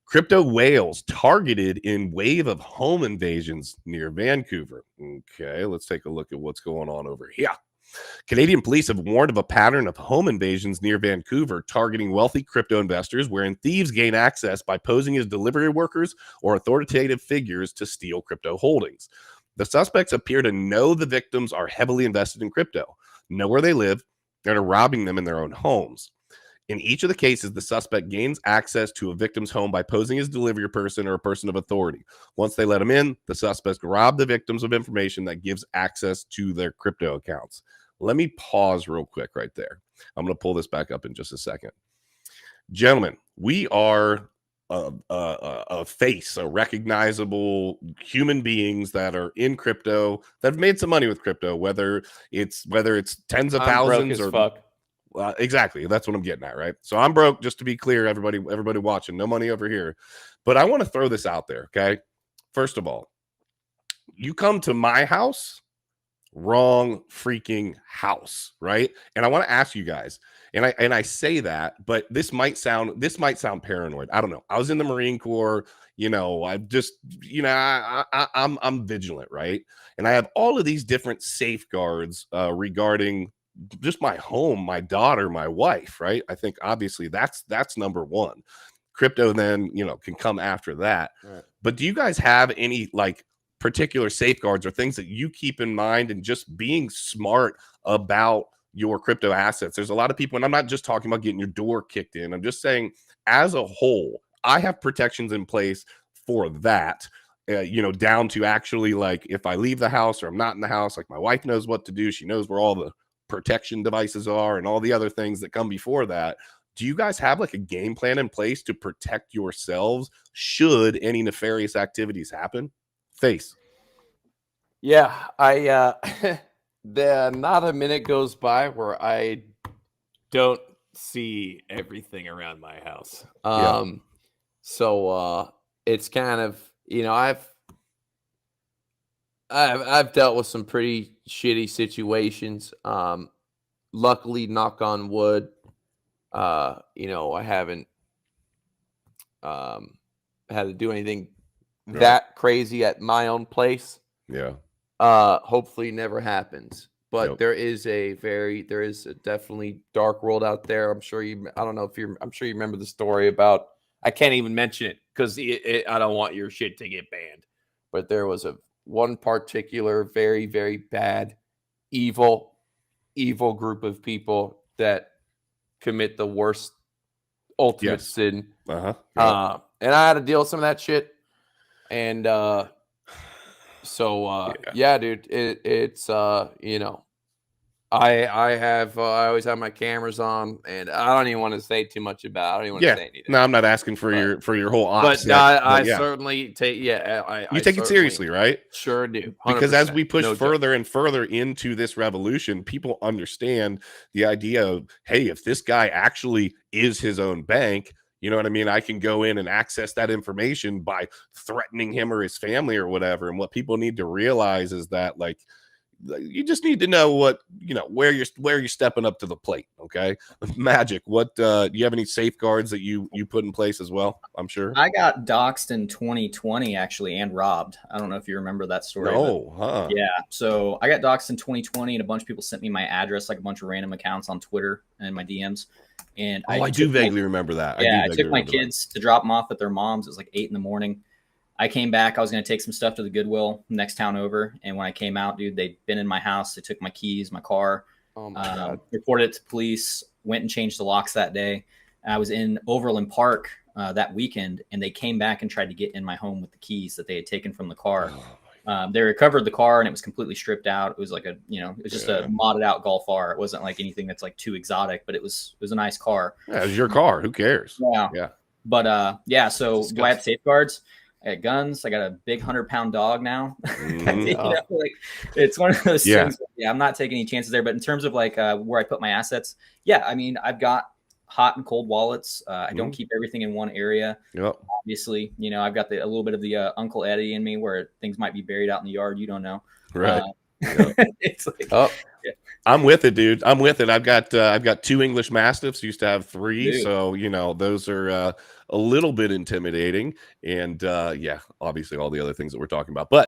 Crypto whales targeted in wave of home invasions near Vancouver. Okay, let's take a look at what's going on over here. Canadian police have warned of a pattern of home invasions near Vancouver targeting wealthy crypto investors, wherein thieves gain access by posing as delivery workers or authoritative figures to steal crypto holdings. The suspects appear to know the victims are heavily invested in crypto, know where they live, and are robbing them in their own homes. In each of the cases, the suspect gains access to a victim's home by posing as a delivery person or a person of authority. Once they let them in, the suspects rob the victims of information that gives access to their crypto accounts. Let me pause real quick right there. I'm going to pull this back up in just a second. Gentlemen, we are a face, a recognizable human beings that are in crypto, that have made some money with crypto, whether it's tens of thousands or fuck. Exactly. That's what I'm getting at, right? So I'm broke, just to be clear, everybody watching, no money over here. But I want to throw this out there, okay? First of all, you come to my house, wrong freaking house, right? And I want to ask you guys, and I say that, but this might sound paranoid. I don't know. I was in the Marine Corps, I'm vigilant, right? And I have all of these different safeguards regarding just my home, my daughter, my wife, right? I think obviously that's number one. Crypto then, can come after that. Right. But do you guys have any particular safeguards or things that you keep in mind, and just being smart about your crypto assets? There's a lot of people, and I'm not just talking about getting your door kicked in. I'm just saying, as a whole, I have protections in place for that. Down to actually, if I leave the house or I'm not in the house, my wife knows what to do. She knows where all the protection devices are and all the other things that come before that. Do you guys have a game plan in place to protect yourselves should any nefarious activities happen? Face. Yeah, not a minute goes by where I don't see everything around my house. So it's kind of, I've dealt with some pretty shitty situations. Luckily, knock on wood, I haven't had to do anything that crazy at my own place. Yeah. Hopefully never happens. But there is a definitely dark world out there. I'm sure you remember the story about, I can't even mention it because I don't want your shit to get banned. But there was one particular very, very bad, evil group of people that commit the worst ultimate sin. And I had to deal with some of that shit. And dude, it's I always have my cameras on, and I don't even want to say too much about it. I don't even want to say anything. No, I'm not asking for your whole ops. But I certainly take you take it seriously, right? Sure do. 100%. Because as we push further and further into this revolution, people understand the idea of, hey, if this guy actually is his own bank, you know what I mean? I can go in and access that information by threatening him or his family or whatever. And what people need to realize is that, you just need to know where you're stepping up to the plate. Okay. Magic. What, do you have any safeguards that you put in place as well? I'm sure. I got doxxed in 2020 actually, and robbed. I don't know if you remember that story. No, Yeah. So I got doxxed in 2020, and a bunch of people sent me my address, a bunch of random accounts on Twitter and my DMs. And I do vaguely remember that. Yeah. I took my kids to drop them off at their mom's. It was 8 a.m. I came back. I was going to take some stuff to the Goodwill next town over. And when I came out, dude, they'd been in my house. They took my keys, my car, reported it to police, went and changed the locks that day. And I was in Overland Park that weekend, and they came back and tried to get in my home with the keys that they had taken from the car. They recovered the car, and it was completely stripped out. It was it was just a modded out Golf R. It wasn't anything that's too exotic, but it was a nice car. Yeah, it was your car. Who cares? Yeah. But so do I have safeguards? I got guns. I got a big 100-pound dog now. It's one of those things. Yeah, I'm not taking any chances there. But in terms of where I put my assets, I've got hot and cold wallets. I don't keep everything in one area. Obviously, I've got a little bit of the Uncle Eddie in me, where things might be buried out in the yard. You don't know. Right. Yeah. It's like, Oh, yeah, I'm with it, dude. I'm with it. I've got 2 English Mastiffs. Used to have 3, dude. so those are a little bit intimidating. And yeah, obviously all the other things that we're talking about. But